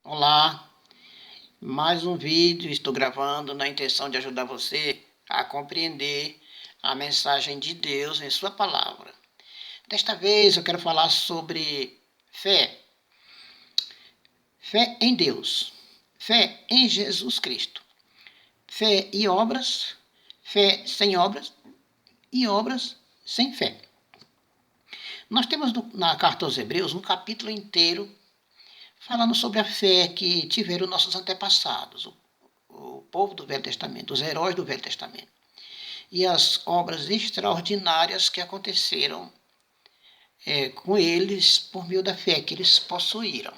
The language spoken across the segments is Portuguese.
Olá, mais um vídeo estou gravando na intenção de ajudar você a compreender a mensagem de Deus em sua palavra. Desta vez eu quero falar sobre fé, fé em Deus, fé em Jesus Cristo, fé e obras, fé sem obras e obras sem fé. Nós temos na carta aos Hebreus um capítulo inteiro falando sobre a fé que tiveram nossos antepassados, o povo do Velho Testamento, os heróis do Velho Testamento, e as obras extraordinárias que aconteceram com eles por meio da fé que eles possuíram.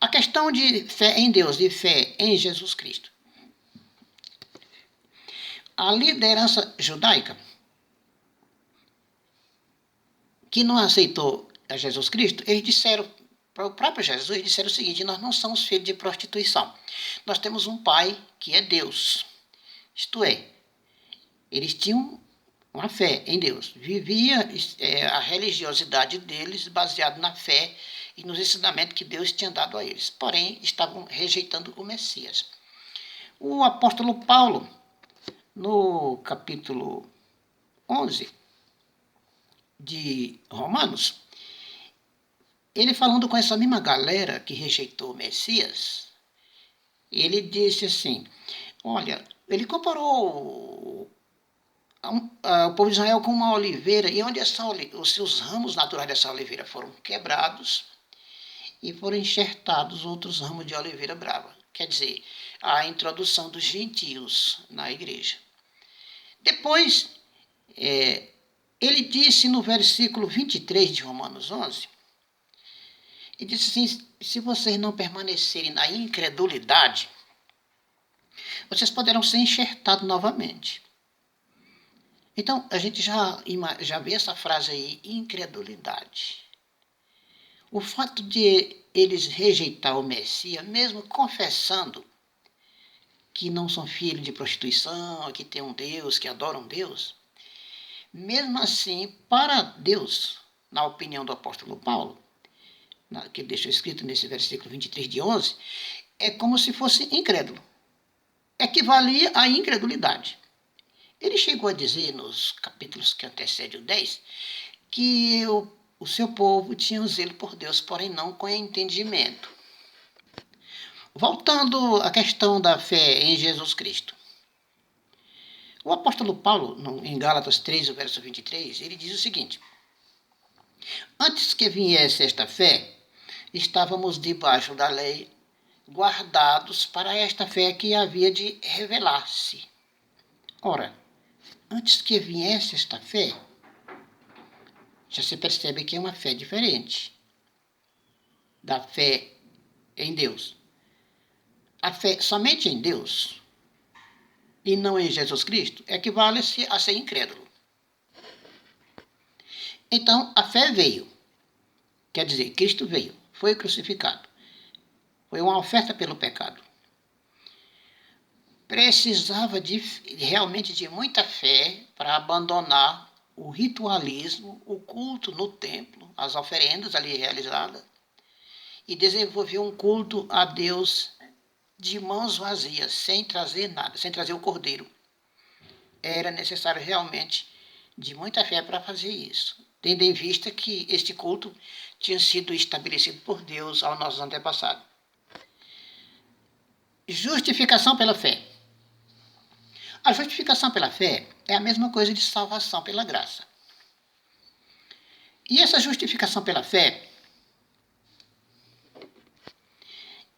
A questão de fé em Deus, de fé em Jesus Cristo. A liderança judaica, que não aceitou a Jesus Cristo, eles disseram, para o próprio Jesus, eles disseram o seguinte: nós não somos filhos de prostituição. Nós temos um pai que é Deus. Isto é, eles tinham uma fé em Deus. Vivia a religiosidade deles baseado na fé e nos ensinamentos que Deus tinha dado a eles. Porém, estavam rejeitando o Messias. O apóstolo Paulo, no capítulo 11 de Romanos, ele falando com essa mesma galera que rejeitou o Messias, ele disse assim, olha, ele comparou o povo de Israel com uma oliveira, e onde os seus ramos naturais dessa oliveira foram quebrados e foram enxertados outros ramos de oliveira brava. Quer dizer, a introdução dos gentios na igreja. Depois, ele disse no versículo 23 de Romanos 11, ele disse assim, se vocês não permanecerem na incredulidade, vocês poderão ser enxertados novamente. Então, a gente já vê essa frase aí, incredulidade. O fato de eles rejeitar o Messias, mesmo confessando que não são filhos de prostituição, que tem um Deus, que adoram Deus, mesmo assim, para Deus, na opinião do apóstolo Paulo, que deixou escrito nesse versículo 23 de 11, é como se fosse incrédulo. Equivalia à incredulidade. Ele chegou a dizer, nos capítulos que antecedem o 10, que o seu povo tinha um zelo por Deus, porém não com entendimento. Voltando à questão da fé em Jesus Cristo. O apóstolo Paulo, em Gálatas 3, o verso 23, ele diz o seguinte: antes que viesse esta fé, estávamos debaixo da lei, guardados para esta fé que havia de revelar-se. Ora, antes que viesse esta fé, já se percebe que é uma fé diferente da fé em Deus. A fé somente em Deus e não em Jesus Cristo equivale-se a ser incrédulo. Então, a fé veio. Quer dizer, Cristo veio, foi crucificado. Foi uma oferta pelo pecado. Precisava realmente de muita fé para abandonar o ritualismo, o culto no templo, as oferendas ali realizadas, e desenvolver um culto a Deus de mãos vazias, sem trazer nada, sem trazer o cordeiro. Era necessário realmente de muita fé para fazer isso, tendo em vista que este culto tinha sido estabelecido por Deus aos nossos antepassados. Justificação pela fé. A justificação pela fé é a mesma coisa de salvação pela graça. E essa justificação pela fé,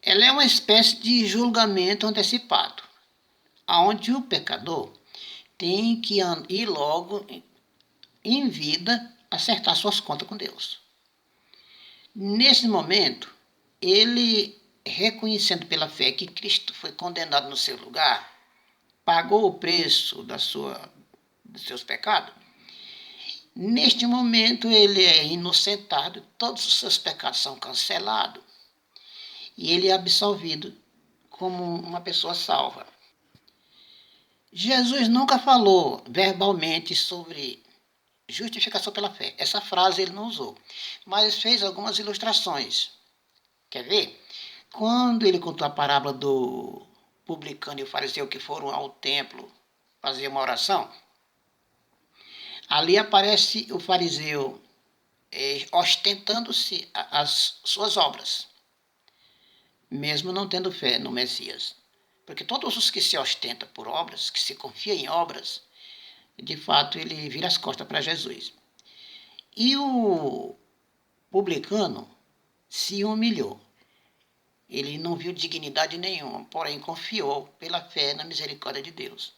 ela é uma espécie de julgamento antecipado, onde o pecador tem que ir logo em vida acertar suas contas com Deus. Nesse momento, ele, reconhecendo pela fé que Cristo foi condenado no seu lugar, pagou o preço dos seus pecados, neste momento ele é inocentado, todos os seus pecados são cancelados e ele é absolvido como uma pessoa salva. Jesus nunca falou verbalmente sobre justificação pela fé. Essa frase ele não usou, mas fez algumas ilustrações. Quer ver? quando ele contou a parábola do publicano e o fariseu que foram ao templo fazer uma oração, ali aparece o fariseu ostentando-se as suas obras, mesmo não tendo fé no Messias. Porque todos os que se ostentam por obras, que se confiam em obras, de fato ele vira as costas para Jesus. E o publicano se humilhou. Ele não viu dignidade nenhuma, porém confiou pela fé na misericórdia de Deus.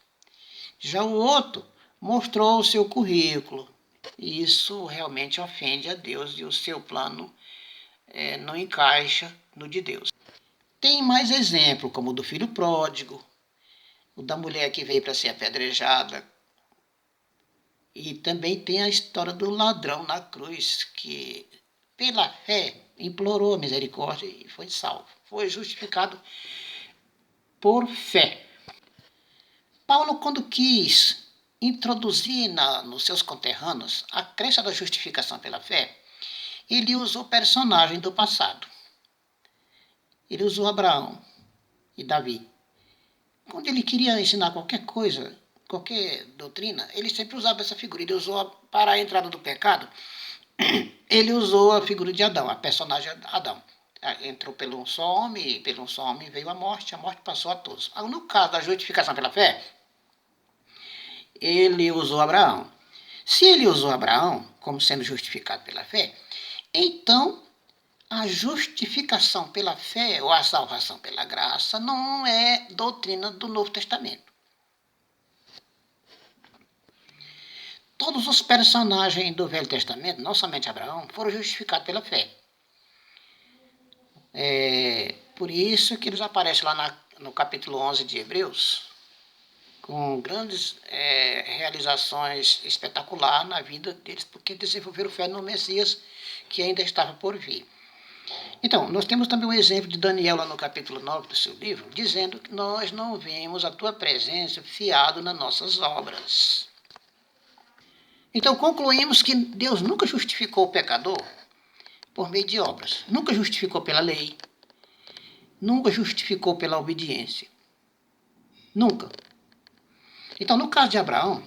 Já o outro mostrou o seu currículo. E isso realmente ofende a Deus e o seu plano não encaixa no de Deus. Tem mais exemplo, como o do filho pródigo, o da mulher que veio para ser apedrejada. E também tem a história do ladrão na cruz, que pela fé implorou a misericórdia e foi salvo. Foi justificado por fé. Paulo, quando quis introduzir nos seus conterrâneos a crença da justificação pela fé, ele usou personagens do passado. Ele usou Abraão e Davi. Quando ele queria ensinar qualquer coisa, qualquer doutrina, ele sempre usava essa figura. Ele usou, para a entrada do pecado, ele usou a figura de Adão, a personagem Adão. Entrou pelo um só homem, e pelo um só homem veio a morte passou a todos. No caso da justificação pela fé, ele usou Abraão. Se ele usou Abraão como sendo justificado pela fé, então a justificação pela fé ou a salvação pela graça não é doutrina do Novo Testamento. Todos os personagens do Velho Testamento, não somente Abraão, foram justificados pela fé. Por isso que eles aparecem lá no capítulo 11 de Hebreus, com grandes realizações espetaculares na vida deles, porque desenvolveram fé no Messias que ainda estava por vir. Então, nós temos também um exemplo de Daniel lá no capítulo 9 do seu livro, dizendo que nós não vemos a tua presença fiado nas nossas obras. Então, concluímos que Deus nunca justificou o pecador por meio de obras. Nunca justificou pela lei. Nunca justificou pela obediência. Nunca. Então, no caso de Abraão,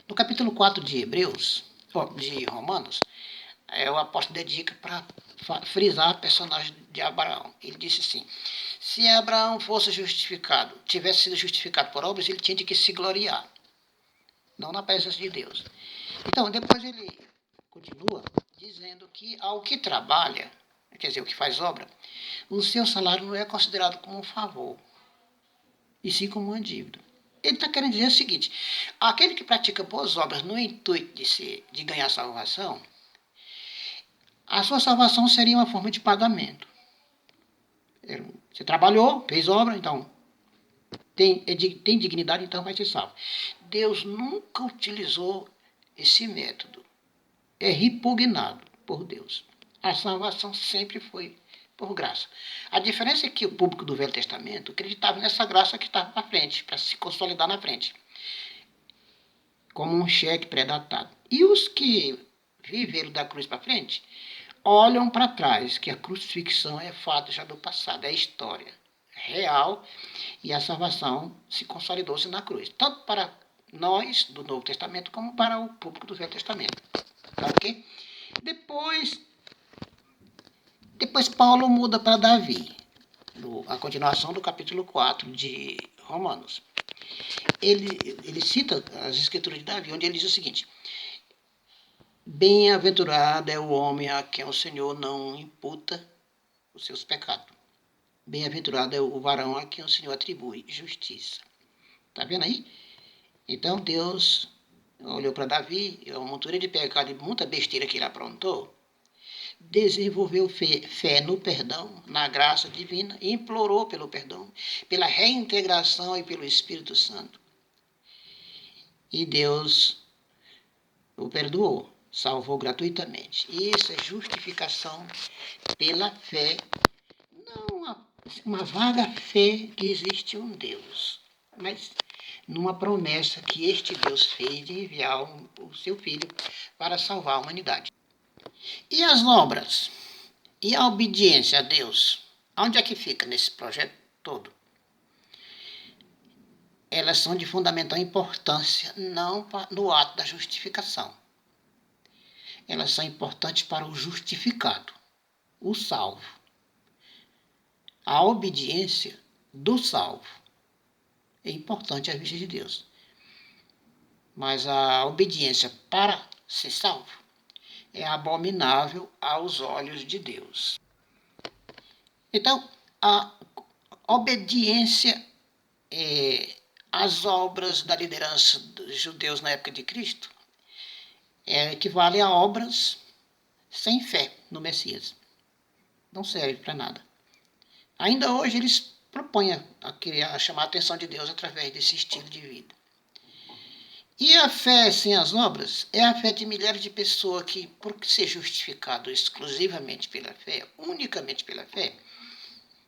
no capítulo 4 de Romanos, o apóstolo dedica para frisar a personagem de Abraão. Ele disse assim: se Abraão fosse justificado, tivesse sido justificado por obras, ele tinha de que se gloriar, não na presença de Deus. Então, depois ele continua dizendo que ao que trabalha, quer dizer, o que faz obra, o seu salário não é considerado como um favor, e sim como uma dívida. Ele está querendo dizer o seguinte: aquele que pratica boas obras no intuito de ganhar salvação, a sua salvação seria uma forma de pagamento. Você trabalhou, fez obra, então tem dignidade, então vai ser salvo. Deus nunca utilizou esse método. É repugnado por Deus. A salvação sempre foi por graça. A diferença é que o público do Velho Testamento acreditava nessa graça que estava na frente, para se consolidar na frente, como um cheque pré-datado. E os que viveram da cruz para frente olham para trás, que a crucifixão é fato já do passado, é história real, e a salvação se consolidou-se na cruz, tanto para nós do Novo Testamento como para o público do Velho Testamento. Ok? Depois Paulo muda para Davi, a continuação do capítulo 4 de Romanos. Ele cita as escrituras de Davi, onde ele diz o seguinte: bem-aventurado é o homem a quem o Senhor não imputa os seus pecados. Bem-aventurado é o varão a quem o Senhor atribui justiça. Está vendo aí? Então Deus olhou para Davi, uma montoura de pecado e muita besteira que ele aprontou, desenvolveu fé no perdão, na graça divina, e implorou pelo perdão, pela reintegração e pelo Espírito Santo. E Deus o perdoou, salvou gratuitamente. Isso é justificação pela fé, não uma vaga fé que existe um Deus, mas numa promessa que este Deus fez de enviar o seu Filho para salvar a humanidade. E as obras? E a obediência a Deus? Onde é que fica nesse projeto todo? Elas são de fundamental importância, não no ato da justificação. Elas são importantes para o justificado, o salvo. A obediência do salvo é importante à vista de Deus. Mas a obediência para ser salvo é abominável aos olhos de Deus. Então, a obediência às obras da liderança dos judeus na época de Cristo equivale a obras sem fé no Messias. Não serve para nada. Ainda hoje eles propõem a chamar a atenção de Deus através desse estilo de vida. E a fé sem as obras é a fé de milhares de pessoas que, por ser justificado exclusivamente pela fé, unicamente pela fé,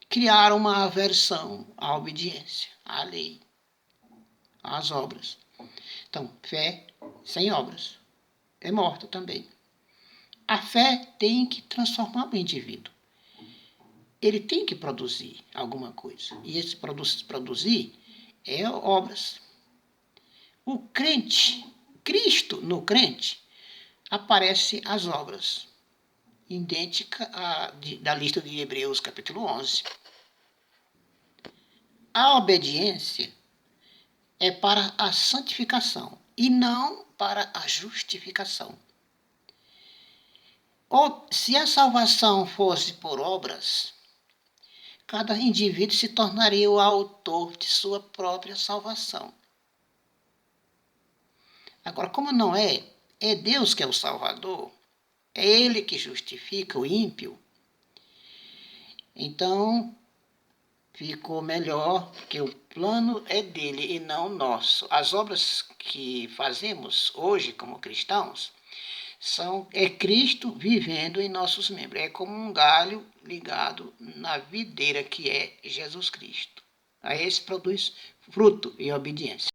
criaram uma aversão à obediência, à lei, às obras. Então, fé sem obras é morta também. A fé tem que transformar o indivíduo. Ele tem que produzir alguma coisa. E esse produzir é obras. O crente, Cristo no crente, aparece as obras, idêntica da lista de Hebreus capítulo 11. A obediência é para a santificação e não para a justificação. Ou, se a salvação fosse por obras, cada indivíduo se tornaria o autor de sua própria salvação. Agora, como não é Deus que é o Salvador, é Ele que justifica o ímpio, então ficou melhor, porque o plano é dele e não nosso. As obras que fazemos hoje como cristãos é Cristo vivendo em nossos membros. É como um galho ligado na videira que é Jesus Cristo. A esse produz fruto e obediência.